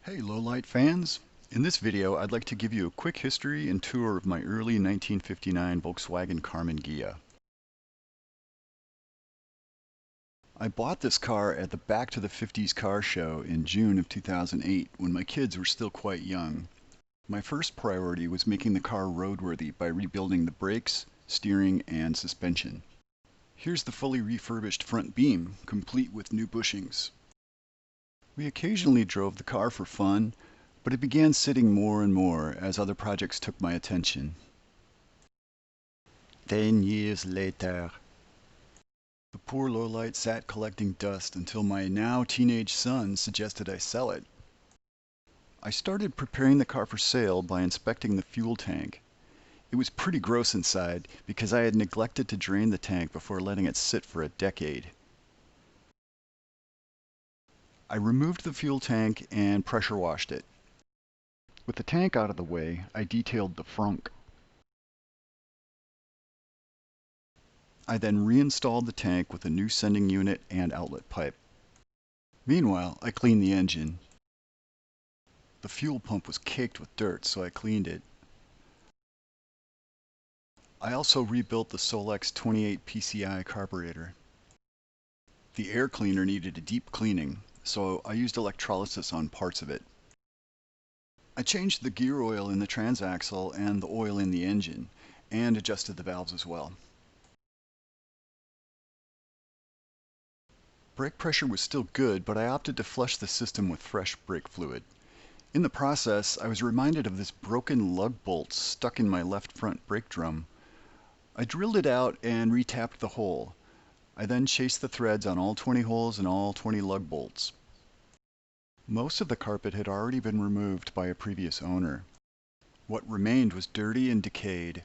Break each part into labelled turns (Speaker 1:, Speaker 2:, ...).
Speaker 1: Hey Lowlight fans! In this video I'd like to give you a quick history and tour of my early 1959 Volkswagen Karmann Ghia. I bought this car at the Back to the 50s car show in June of 2008 when my kids were still quite young. My first priority was making the car roadworthy by rebuilding the brakes, steering, and suspension. Here's the fully refurbished front beam, complete with new bushings. We occasionally drove the car for fun, but it began sitting more and more as other projects took my attention. 10 years later. The poor lowlight sat collecting dust until my now teenage son suggested I sell it. I started preparing the car for sale by inspecting the fuel tank. It was pretty gross inside because I had neglected to drain the tank before letting it sit for a decade. I removed the fuel tank and pressure washed it. With the tank out of the way, I detailed the frunk. I then reinstalled the tank with a new sending unit and outlet pipe. Meanwhile, I cleaned the engine. The fuel pump was caked with dirt, so I cleaned it. I also rebuilt the Solex 28 PCI carburetor. The air cleaner needed a deep cleaning, so I used electrolysis on parts of it. I changed the gear oil in the transaxle and the oil in the engine, and adjusted the valves as well. Brake pressure was still good, but I opted to flush the system with fresh brake fluid. In the process, I was reminded of this broken lug bolt stuck in my left front brake drum. I drilled it out and retapped the hole. I then chased the threads on all 20 holes and all 20 lug bolts. Most of the carpet had already been removed by a previous owner. What remained was dirty and decayed.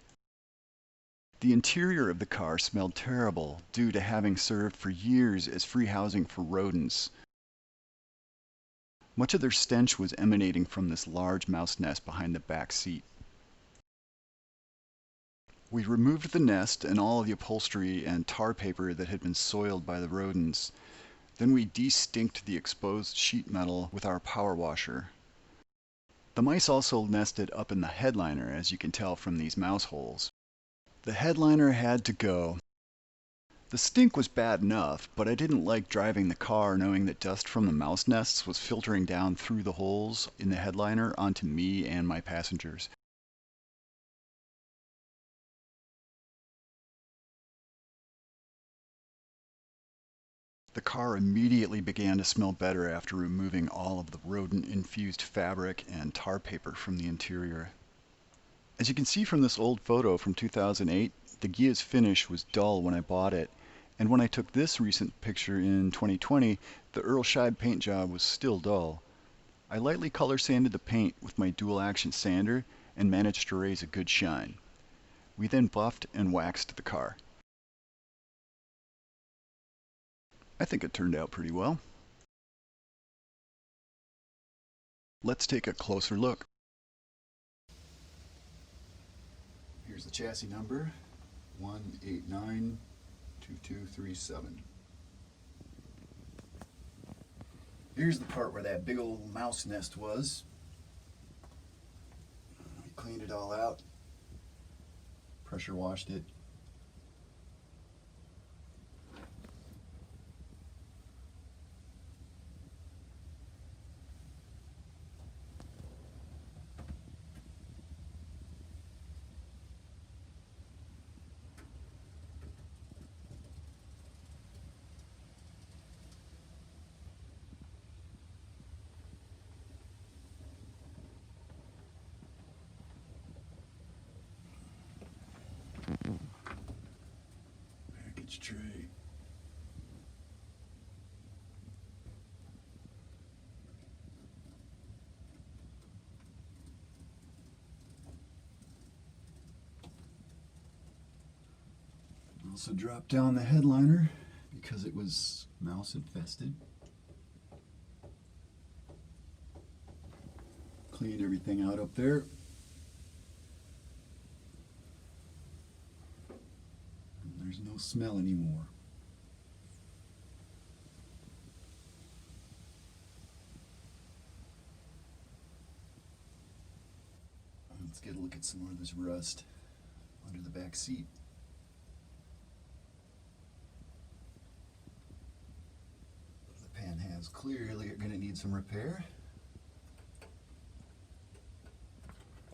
Speaker 1: The interior of the car smelled terrible due to having served for years as free housing for rodents. Much of their stench was emanating from this large mouse nest behind the back seat. We removed the nest and all of the upholstery and tar paper that had been soiled by the rodents. Then we de-stinked the exposed sheet metal with our power washer. The mice also nested up in the headliner, as you can tell from these mouse holes. The headliner had to go. The stink was bad enough, but I didn't like driving the car knowing that dust from the mouse nests was filtering down through the holes in the headliner onto me and my passengers. The car immediately began to smell better after removing all of the rodent-infused fabric and tar paper from the interior. As you can see from this old photo from 2008, the Ghia's finish was dull when I bought it, and when I took this recent picture in 2020, the Earl Scheib paint job was still dull. I lightly color sanded the paint with my dual action sander and managed to raise a good shine. We then buffed and waxed the car. I think it turned out pretty well. Let's take a closer look. Here's the chassis number, 1892237. Here's the part where that big old mouse nest was. We cleaned it all out, pressure washed it. Package tray. Also dropped down the headliner because it was mouse infested. Cleaned everything out up there. There's no smell anymore. Let's get a look at some more of this rust under the back seat. The pan halves clearly are going to need some repair.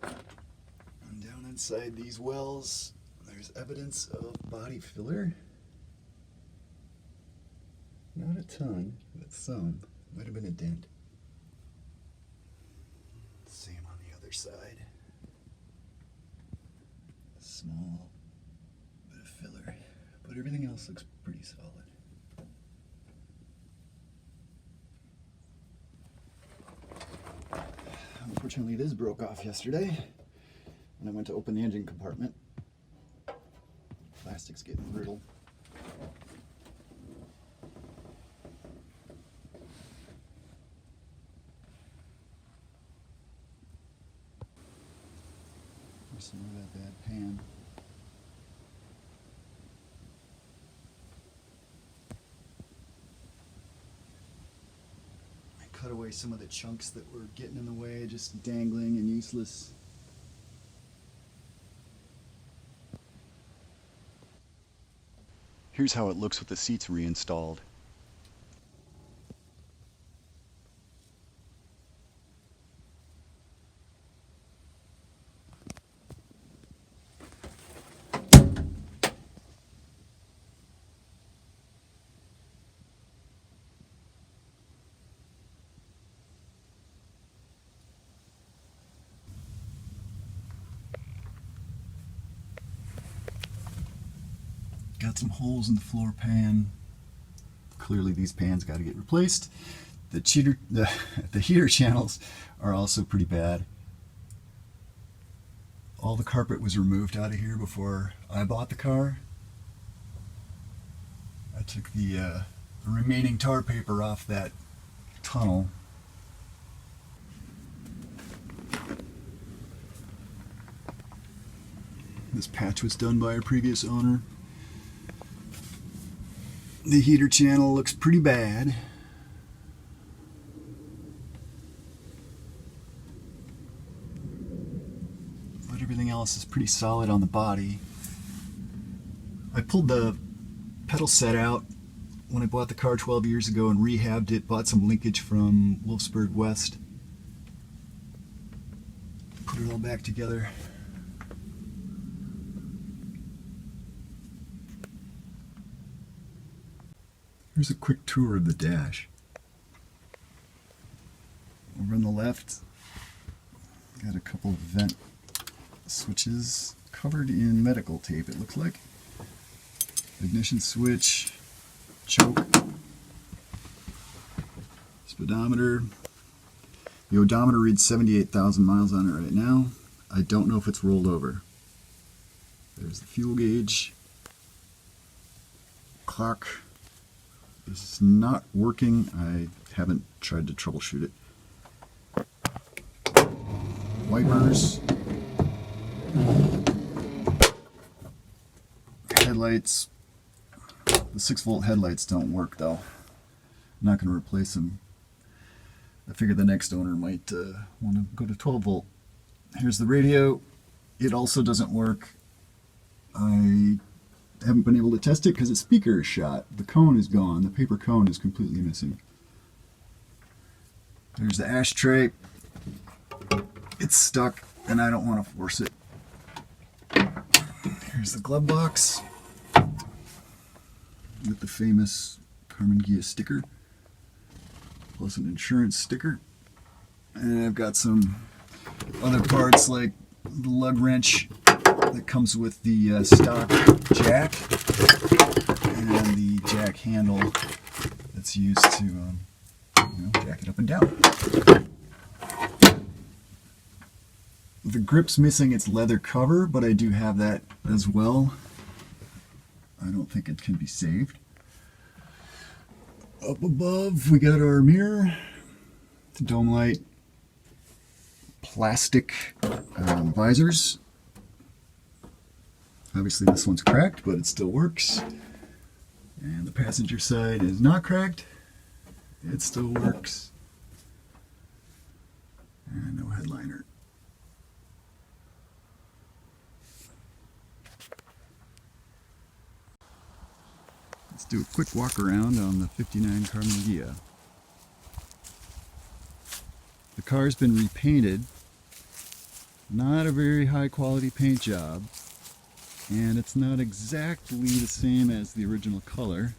Speaker 1: And down inside these wells, there's evidence of body filler. Not a ton, but some. Might have been a dent. Same on the other side. A small bit of filler, but everything else looks pretty solid. Unfortunately, this broke off yesterday when I went to open the engine compartment. Plastic's getting brittle. There's some of that bad pan. I cut away some of the chunks that were getting in the way, just dangling and useless. Here's how it looks with the seats reinstalled. Got some holes in the floor pan. Clearly these pans got to get replaced. The heater channels are also pretty bad. All the carpet was removed out of here before I bought the car. I took the remaining tar paper off that tunnel. This patch was done by a previous owner. The heater channel looks pretty bad. But everything else is pretty solid on the body. I pulled the pedal set out when I bought the car 12 years ago and rehabbed it. Bought some linkage from Wolfsburg West. Put it all back together. Here's a quick tour of the dash. Over on the left, got a couple of vent switches covered in medical tape, it looks like. Ignition switch, choke, speedometer. The odometer reads 78,000 miles on it right now. I don't know if it's rolled over. There's the fuel gauge, clock. This is not working. I haven't tried to troubleshoot it. Wipers. Headlights. The 6-volt headlights don't work though. I'm not going to replace them. I figure the next owner might want to go to 12 volt. Here's the radio. It also doesn't work. I haven't been able to test it because the speaker is shot. The cone is gone. The paper cone is completely missing. There's the ashtray. It's stuck and I don't want to force it. Here's the glove box with the famous Karmann Ghia sticker, plus an insurance sticker. And I've got some other parts like the lug wrench that comes with the stock jack and the jack handle that's used to jack it up and down. The grip's missing its leather cover, but I do have that as well. I don't think it can be saved. Up above we got our mirror, the dome light, plastic visors. Obviously this one's cracked, but it still works. And the passenger side is not cracked. It still works. And no headliner. Do a quick walk around on the '59 Karmann Ghia. The car's been repainted. Not a very high quality paint job, and it's not exactly the same as the original color.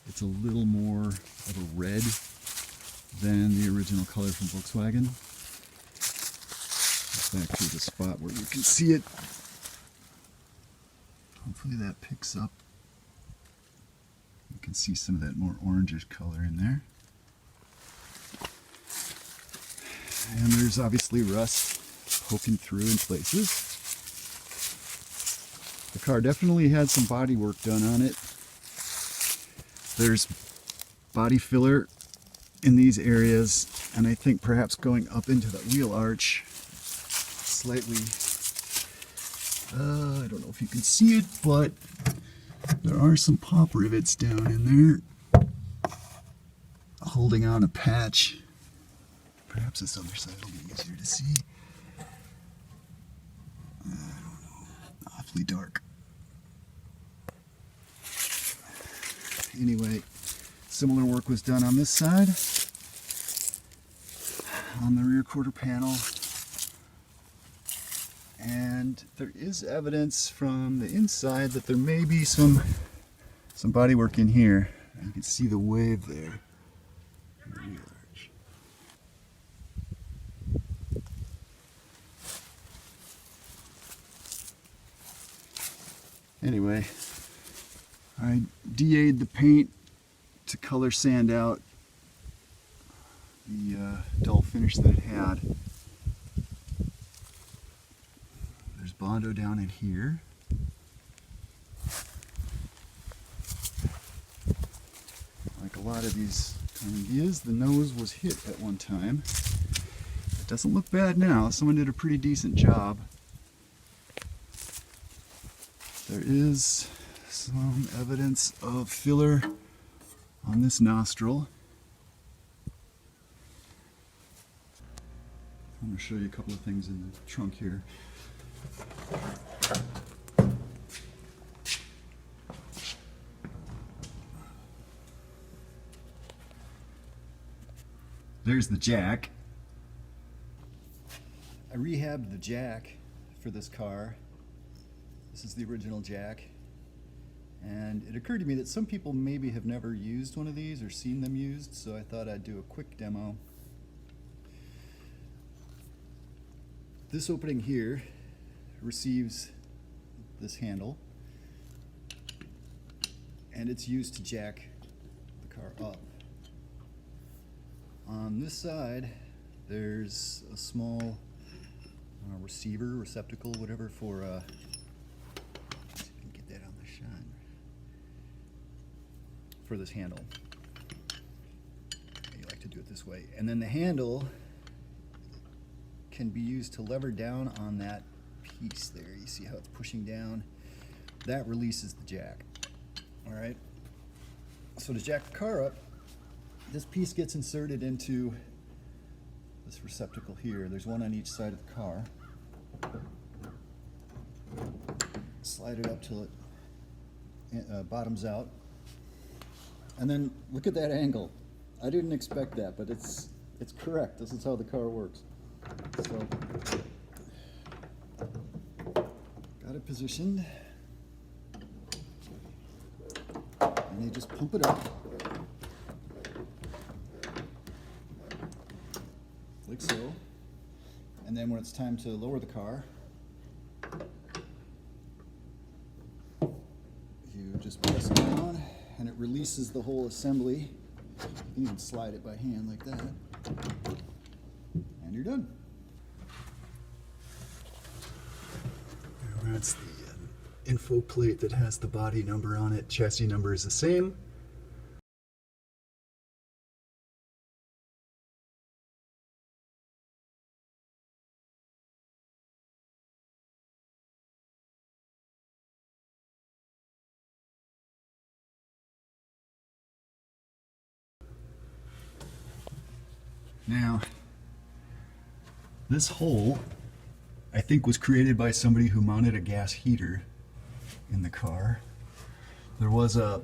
Speaker 1: It's a little more of a red than the original color from Volkswagen. Back to the spot where you can see it. Hopefully that picks up. You can see some of that more orangish color in there. And there's obviously rust poking through in places. The car definitely had some body work done on it. There's body filler in these areas, and I think perhaps going up into the wheel arch slightly. I don't know if you can see it, but there are some pop rivets down in there holding on a patch. Perhaps this other side will be easier to see. I don't know. Awfully dark. Anyway, similar work was done on this side, on the rear quarter panel. And there is evidence from the inside that there may be some body work in here. You can see the wave there. The wheel arch. Anyway, I DA'd the paint to color sand out the dull finish that it had. There's Bondo down in here. Like a lot of these Karmann Ghias, the nose was hit at one time. It doesn't look bad now. Someone did a pretty decent job. There is some evidence of filler on this nostril. I'm going to show you a couple of things in the trunk here. There's the jack. I rehabbed the jack for this car. This is the original jack. And it occurred to me that some people maybe have never used one of these or seen them used, so I thought I'd do a quick demo. This opening here receives this handle, and it's used to jack the car up. On this side, there's a small receiver, receptacle, whatever, for see if I can get that on the shine, for this handle. You like to do it this way, and then the handle can be used to lever down on that piece there. You see how it's pushing down? That releases the jack. All right. So to jack the car up, this piece gets inserted into this receptacle here. There's one on each side of the car. Slide it up till it bottoms out. And then look at that angle. I didn't expect that, but it's correct. This is how the car works. So, got it positioned, and you just pump it up, like so, and then when it's time to lower the car, you just press down, and it releases the whole assembly. You can even slide it by hand like that. And you're done. That's the info plate that has the body number on it. Chassis number is the same. Now, this hole, I think, was created by somebody who mounted a gas heater in the car. There was a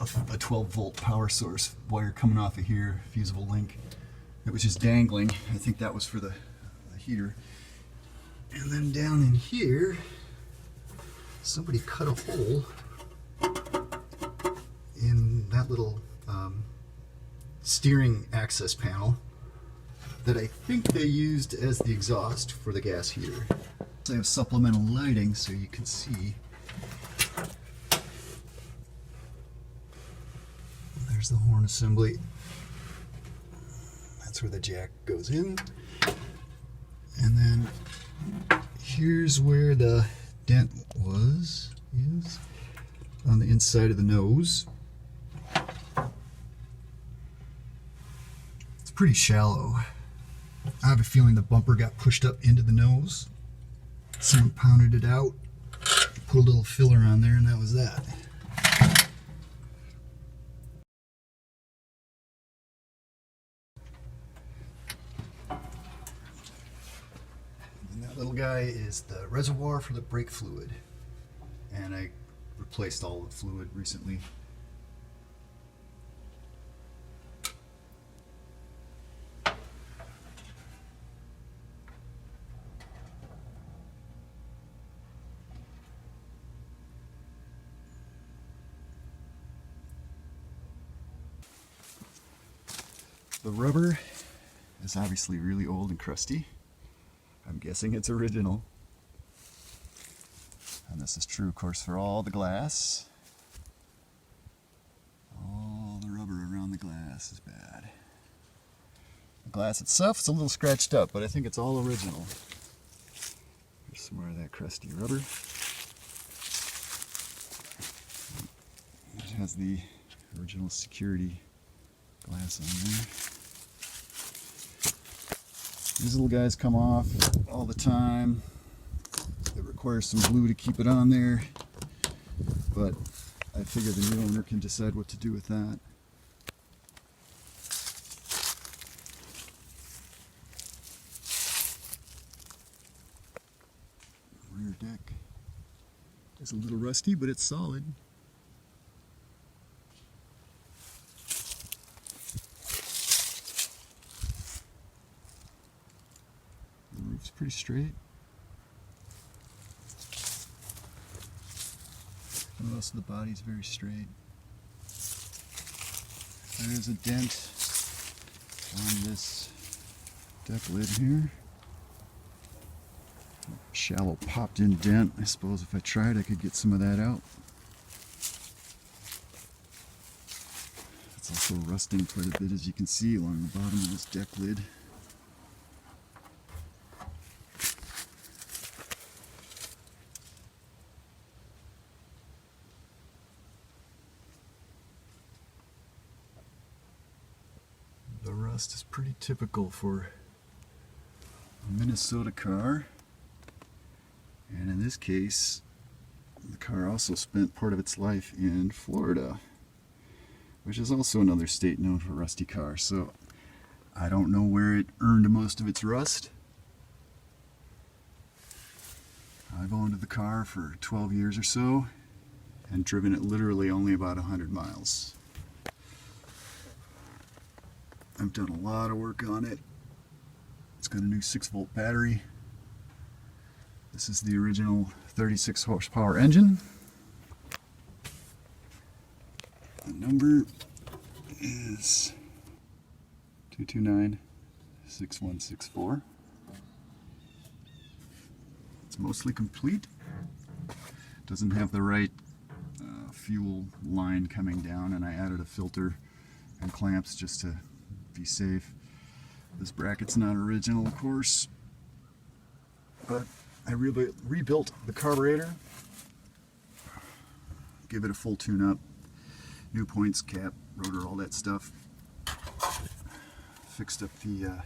Speaker 1: a 12 volt power source wire coming off of here, fusible link. It was just dangling. I think that was for the heater. And then down in here, somebody cut a hole in that little steering access panel that I think they used as the exhaust for the gas heater. So I have supplemental lighting so you can see. There's the horn assembly. That's where the jack goes in. And then here's where the dent is on the inside of the nose. It's pretty shallow. I have a feeling the bumper got pushed up into the nose. Someone pounded it out, put a little filler on there, and that was that. And that little guy is the reservoir for the brake fluid. And I replaced all the fluid recently. The rubber is obviously really old and crusty. I'm guessing it's original. And this is true, of course, for all the glass. All the rubber around the glass is bad. The glass itself is a little scratched up, but I think it's all original. Here's some more of that crusty rubber. It has the original security glass on there. These little guys come off all the time. It requires some glue to keep it on there, but I figure the new owner can decide what to do with that. Rear deck is a little rusty, but it's solid. It's pretty straight. And most of the body's very straight. There is a dent on this deck lid here. Shallow popped in dent. I suppose if I tried I could get some of that out. It's also rusting quite a bit, as you can see, along the bottom of this deck lid. The rust is pretty typical for a Minnesota car, and in this case the car also spent part of its life in Florida, which is also another state known for rusty cars. So I don't know where it earned most of its rust. I've owned the car for 12 years or so and driven it literally only about 100 miles. I've done a lot of work on it. It's got a new 6-volt battery. This is the original 36 horsepower engine. The number is 229-6164. It's mostly complete. Doesn't have the right fuel line coming down, and I added a filter and clamps just to be safe. This bracket's not original, of course, but I rebuilt the carburetor, give it a full tune-up, new points, cap, rotor, all that stuff. Fixed up the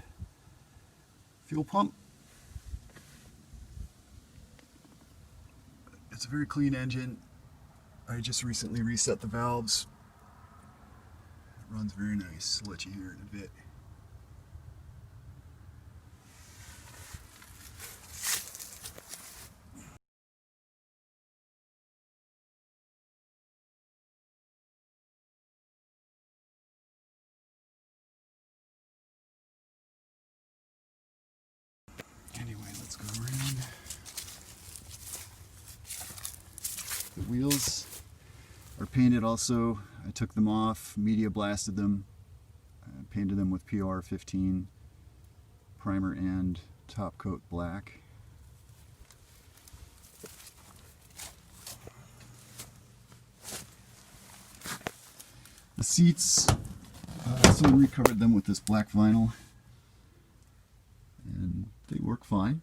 Speaker 1: fuel pump. It's a very clean engine. I just recently reset the valves. It runs very nice. I'll let you hear it in a bit. Let's go around. The wheels are painted also. I took them off, media blasted them, painted them with PR 15 primer and top coat black. The seats, someone recovered them with this black vinyl, and they work fine.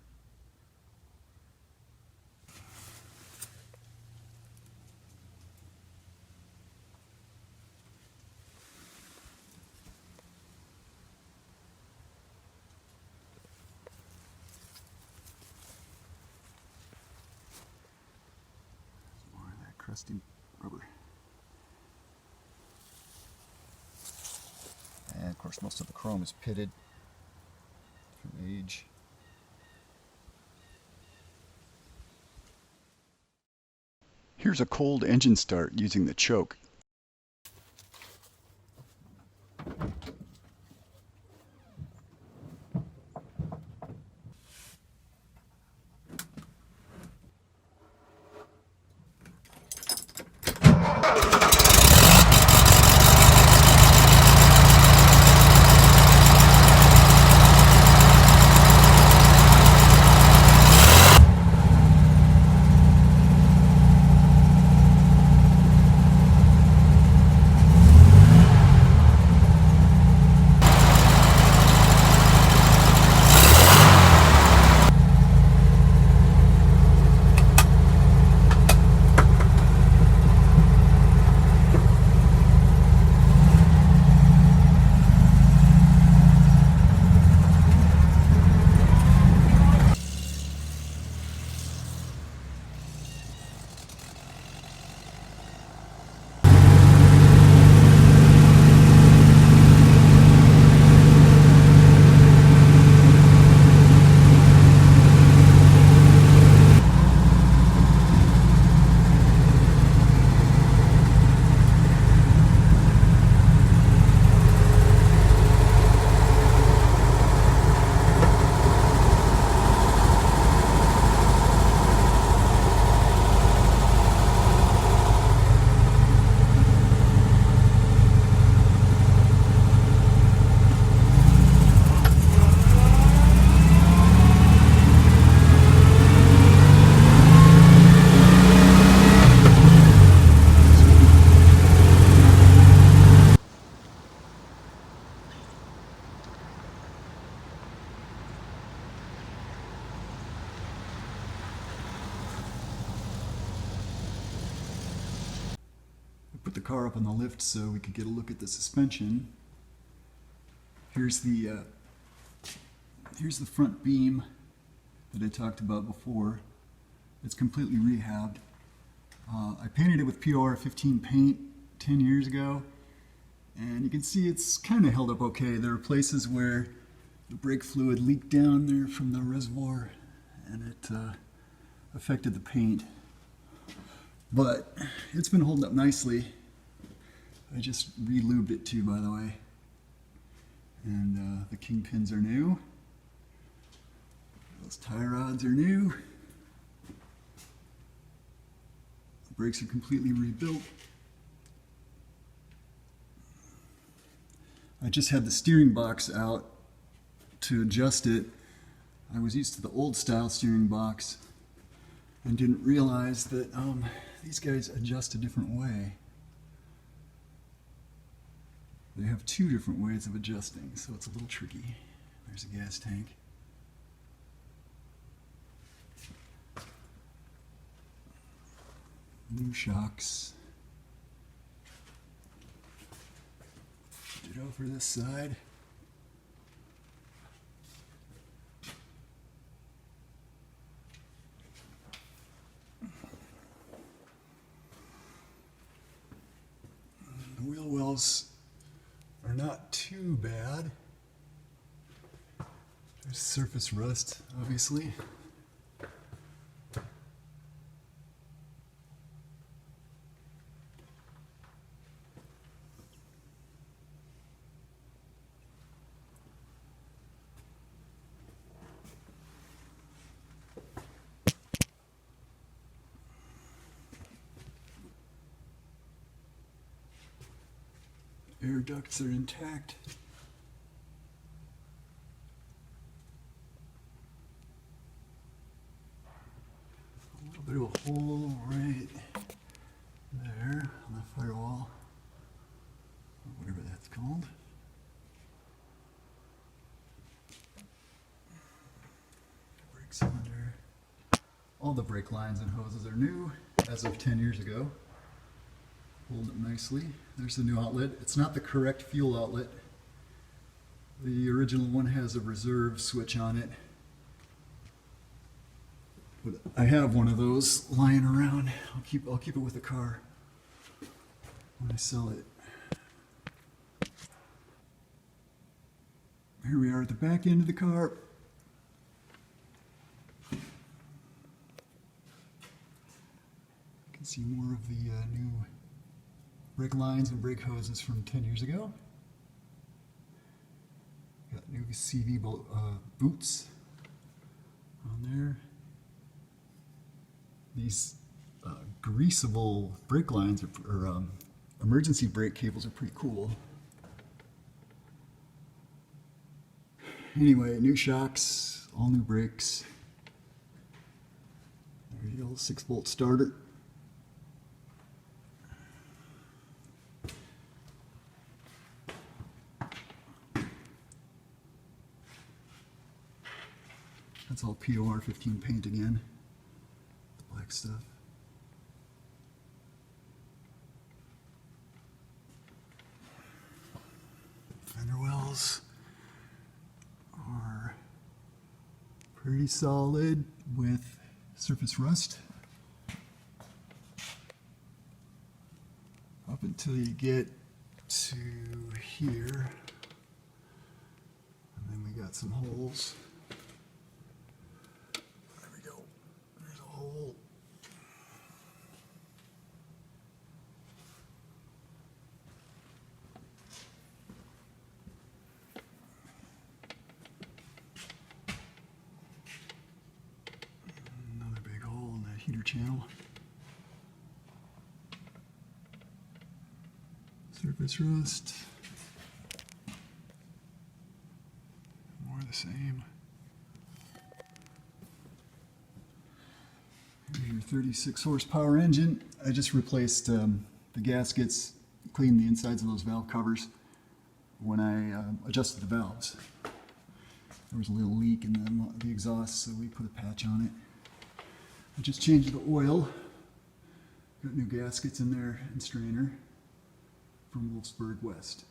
Speaker 1: More of that crusty rubber. And of course most of the chrome is pitted from age. Here's a cold engine start using the choke. Put the car up on the lift so we could get a look at the suspension. Here's the front beam that I talked about before. It's completely rehabbed. I painted it with PR 15 paint 10 years ago, and you can see it's kind of held up okay. There are places where the brake fluid leaked down there from the reservoir, and it affected the paint. But it's been holding up nicely. I just re-lubed it too, by the way. And the kingpins are new. Those tie rods are new. The brakes are completely rebuilt. I just had the steering box out to adjust it. I was used to the old style steering box and didn't realize that these guys adjust a different way. They have two different ways of adjusting, so it's a little tricky. There's a gas tank. New shocks. Ditto for this side. The wheel wells are not too bad. There's surface rust, obviously. air ducts are intact. A little bit of a hole right there on the firewall, or whatever that's called. Brake cylinder. All the brake lines and hoses are new as of 10 years ago. Hold it nicely. There's the new outlet. It's not the correct fuel outlet. The original one has a reserve switch on it. But I have one of those lying around. I'll keep it with the car when I sell it. Here we are at the back end of the car. You can see more of the new brake lines and brake hoses from 10 years ago. Got new CV boots on there. These greasable brake lines or emergency brake cables are pretty cool. Anyway, new shocks, all new brakes. There you go, 6-volt starter. That's all POR 15 paint again. Black stuff. Fender wells are pretty solid with surface rust up until you get to here, and then we got some holes. There we go. There's a hole. Another big hole in that heater channel. Surface rust. More of the same. Here's your 36 horsepower engine. I just replaced the gaskets, cleaned the insides of those valve covers when I adjusted the valves. There was a little leak in the exhaust, so we put a patch on it. I just changed the oil. Got new gaskets in there and strainer from Wolfsburg West.